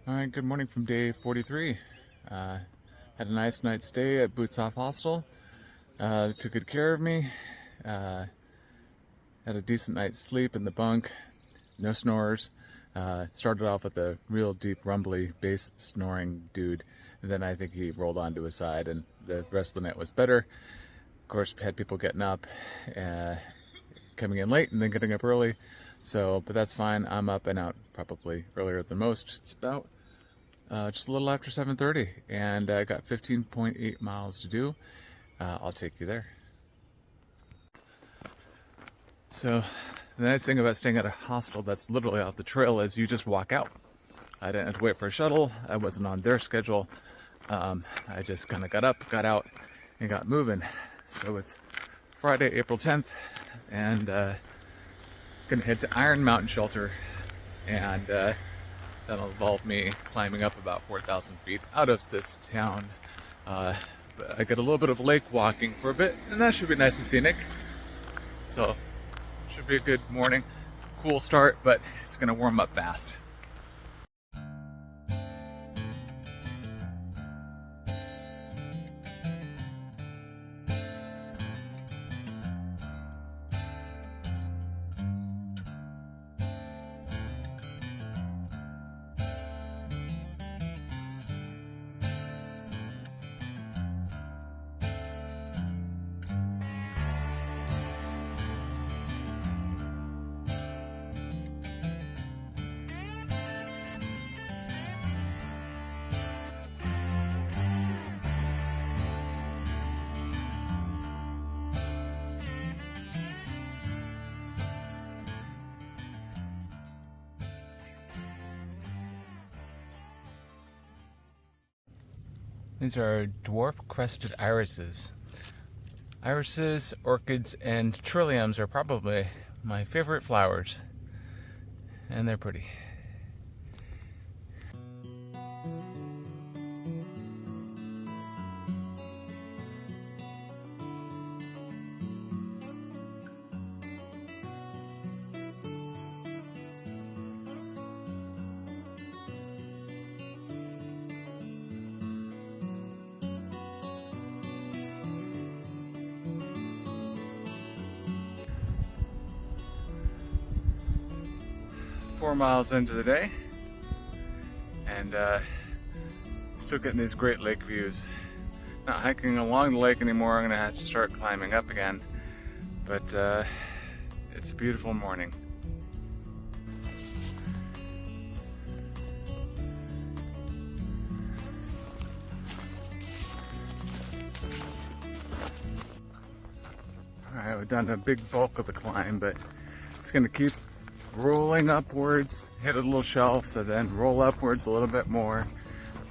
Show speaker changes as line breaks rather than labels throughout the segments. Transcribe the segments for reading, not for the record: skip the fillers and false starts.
All right, good morning from day 43. Had a nice night's stay at Boots Off Hostle. They took good care of me. Uh, had a decent night's sleep in the bunk. No snores. Started off with a real deep, rumbly bass snoring dude, and then I think he rolled onto his side, and the rest of the night was better. Of course, had people getting up, uh, coming in late, and then getting up early. But that's fine. I'm up and out probably earlier than most. It's about just a little after 7:30, and I got 15.8 miles to do. I'll take you there. So the nice thing about staying at a hostel that's literally off the trail is you just walk out. I didn't have to wait for a shuttle. I wasn't on their schedule. I just kind of got up, got out, and got moving. So it's Friday, April 10th, and gonna head to Iron Mountain Shelter, and that'll involve me climbing up about 4,000 feet out of this town. But I get a little bit of lake walking for a bit, and that should be nice and scenic. So, should be a good morning. Cool start, but it's gonna warm up fast. 'These are dwarf-crested irises. Irises, orchids, and trilliums are probably my favorite flowers, and they're pretty. Four miles into the day, and still getting these great lake views. Not hiking along the lake anymore. I'm gonna have to start climbing up again, but it's a beautiful morning. Alright, we've done a big bulk of the climb, but it's gonna keep rolling upwards, hit a little shelf, and then roll upwards a little bit more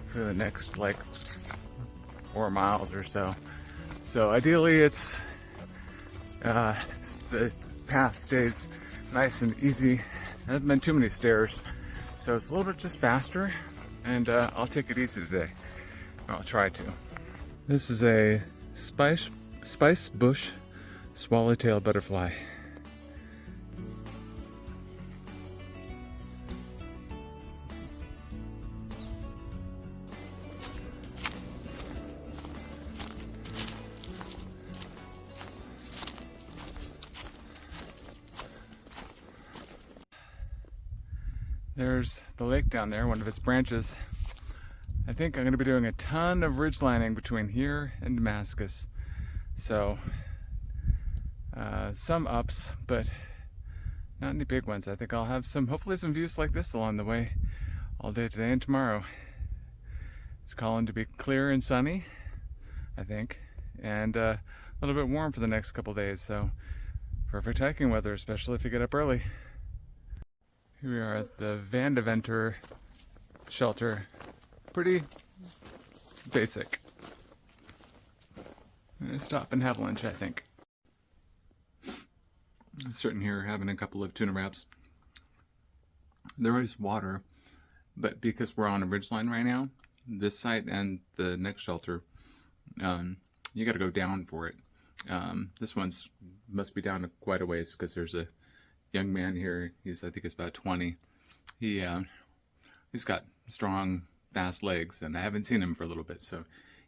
for the next like 4 miles or so. So ideally it's the path stays nice and easy. There haven't been too many stairs, so it's a little bit just faster, and I'll take it easy today. I'll try to. This is a spice bush swallowtail butterfly. There's the lake down there, one of its branches. I think I'm going to be doing a ton of ridgelining between here and Damascus. So, some ups, but not any big ones. I think I'll have hopefully some views like this along the way all day today and tomorrow. It's calling to be clear and sunny, I think, and a little bit warm for the next couple days. So, perfect hiking weather, especially if you get up early. Here we are at the Van Deventer shelter. Pretty basic. I'm gonna stop and have lunch, I think. I'm sitting here having a couple of tuna wraps. There is water, but because we're on a ridgeline right now, this site and the next shelter, you gotta go down for it. This one's must be down quite a ways because there's a young man here. I think he's about 20. He he's got strong, fast legs, and I haven't seen him for a little bit. So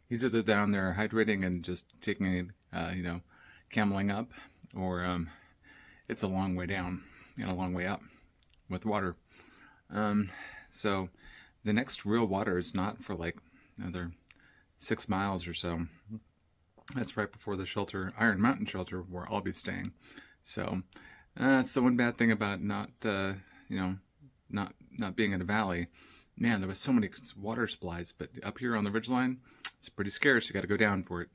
he's either down there hydrating and just taking cameling up, or it's a long way down and a long way up with water. So the next real water is not for like another 6 miles or so. That's right before the shelter, Iron Mountain shelter, where I'll be staying. So that's the one bad thing about not being in a valley. Man, there was so many water supplies, but up here on the ridgeline, it's pretty scarce. You got to go down for it.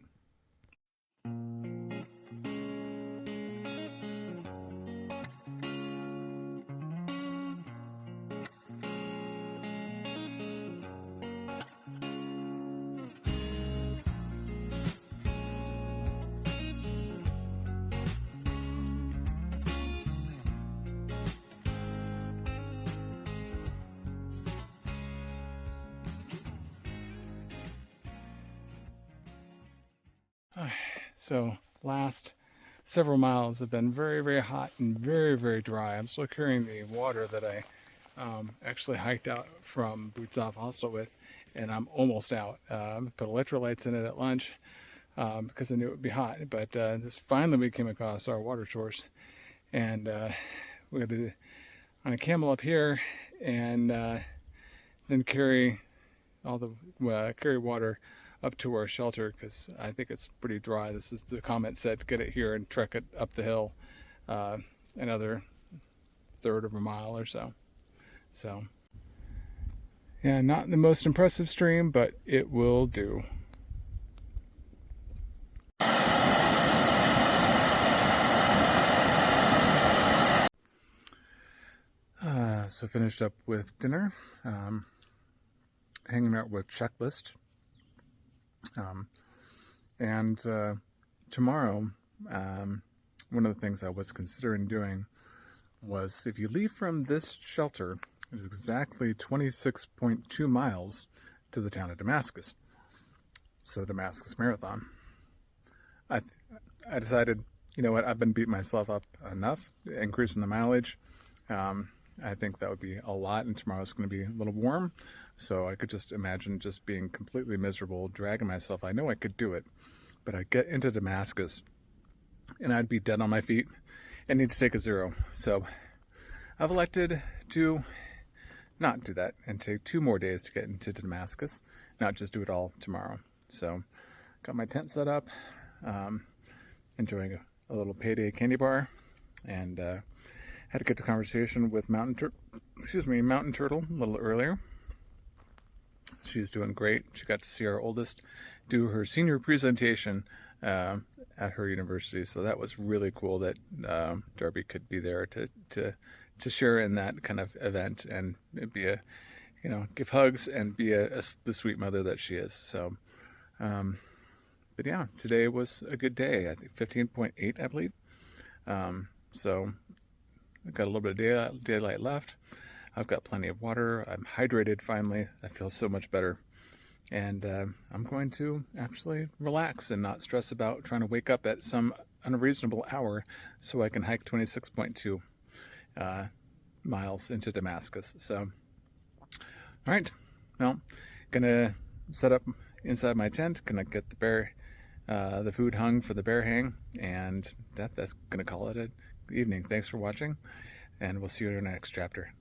So last several miles have been very, very hot and very, very dry. I'm still carrying the water that I actually hiked out from Boots Off Hostle with, and I'm almost out. Put electrolytes in it at lunch because I knew it would be hot. But this finally we came across our water source, and we got to on a camel up here, and then carry carry water up to our shelter because I think it's pretty dry. This is the comment said, get it here and trek it up the hill another third of a mile or so. So yeah, not the most impressive stream, but it will do. So finished up with dinner, hanging out with Checklist. And tomorrow, one of the things I was considering doing was, if you leave from this shelter, it's exactly 26.2 miles to the town of Damascus. So the Damascus Marathon. I decided, you know what, I've been beating myself up enough, increasing the mileage. I think that would be a lot, and tomorrow's going to be a little warm, so I could just imagine just being completely miserable, dragging myself. I know I could do it, but I'd get into Damascus, and I'd be dead on my feet and need to take a zero. So I've elected to not do that and take 2 more days to get into Damascus, not just do it all tomorrow. So got my tent set up, enjoying a little payday candy bar, and had to get the conversation with Mountain Turtle a little earlier. She's doing great. She got to see our oldest do her senior presentation at her university, so that was really cool that Darby could be there to share in that kind of event and be give hugs and be the sweet mother that she is. So, but yeah, today was a good day. I think 15.8, I believe. So I've got a little bit of daylight left. I've got plenty of water. I'm hydrated finally. I feel so much better. And I'm going to actually relax and not stress about trying to wake up at some unreasonable hour so I can hike 26.2 miles into Damascus. So, all right. Well, gonna set up inside my tent. Gonna get the food hung for the bear hang, and that's gonna call it an evening. Thanks for watching, and we'll see you in the next chapter.